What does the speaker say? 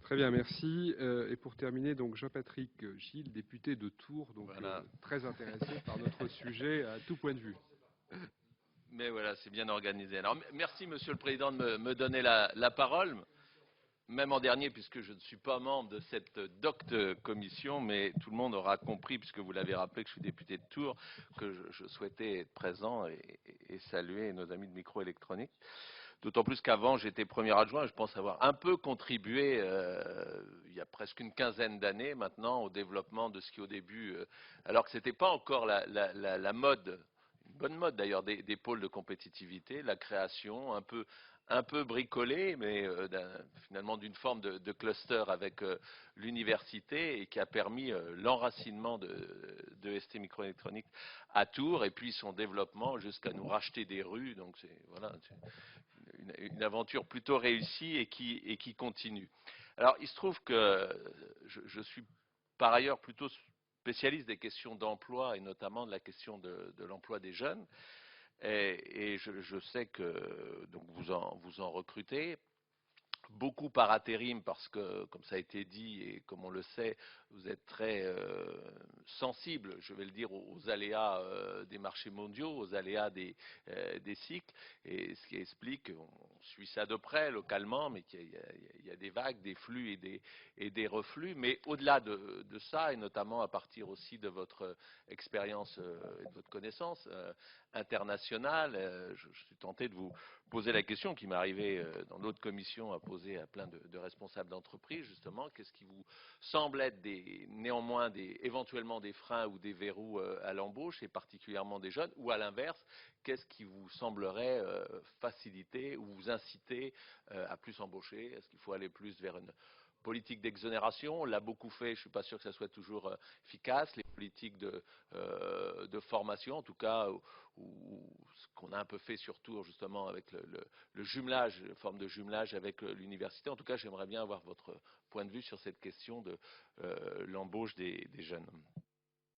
Très bien, merci. Et pour terminer, donc Jean-Patrick Gilles, député de Tours, donc Voilà. très intéressé par notre sujet à tout point de vue. Mais voilà, c'est bien organisé. Alors, merci, Monsieur le Président, de me donner la parole, même en dernier, puisque je ne suis pas membre de cette docte commission, mais tout le monde aura compris, puisque vous l'avez rappelé, que je suis député de Tours, que je souhaitais être présent et saluer nos amis de microélectronique. D'autant plus qu'avant, j'étais premier adjoint, et je pense avoir un peu contribué, il y a presque une quinzaine d'années maintenant, au développement de ce qui au début, alors que ce n'était pas encore la mode, une bonne mode d'ailleurs, des pôles de compétitivité, la création un peu bricolée, mais finalement d'une forme de cluster avec l'université et qui a permis l'enracinement de ST Microélectronique à Tours et puis son développement jusqu'à nous racheter des rues. Donc c'est voilà, une aventure plutôt réussie et qui continue. Alors, il se trouve que je suis par ailleurs plutôt spécialiste des questions d'emploi et notamment de la question de l'emploi des jeunes. Et je sais que donc vous en recrutez. Beaucoup par intérim parce que, comme ça a été dit et comme on le sait, vous êtes très sensible, je vais le dire, aux aléas des marchés mondiaux, aux aléas des cycles, et ce qui explique, on suit ça de près localement, mais qu'il y a des vagues, des flux et des reflux. Mais au-delà de ça, et notamment à partir aussi de votre expérience et de votre connaissance internationale, je suis tenté de vous poser la question qui m'est arrivée dans d'autres commissions à poser à plein de responsables d'entreprise, justement, qu'est-ce qui vous semble être néanmoins éventuellement des freins ou des verrous à l'embauche, et particulièrement des jeunes, ou à l'inverse, qu'est-ce qui vous semblerait faciliter ou vous inciter à plus embaucher? Est-ce qu'il faut aller plus vers une politique d'exonération? On l'a beaucoup fait, je ne suis pas sûr que ça soit toujours efficace. Les politiques de formation, en tout cas, ou ce qu'on a un peu fait surtout justement avec le jumelage, une forme de jumelage avec l'université. En tout cas, j'aimerais bien avoir votre point de vue sur cette question de l'embauche des jeunes.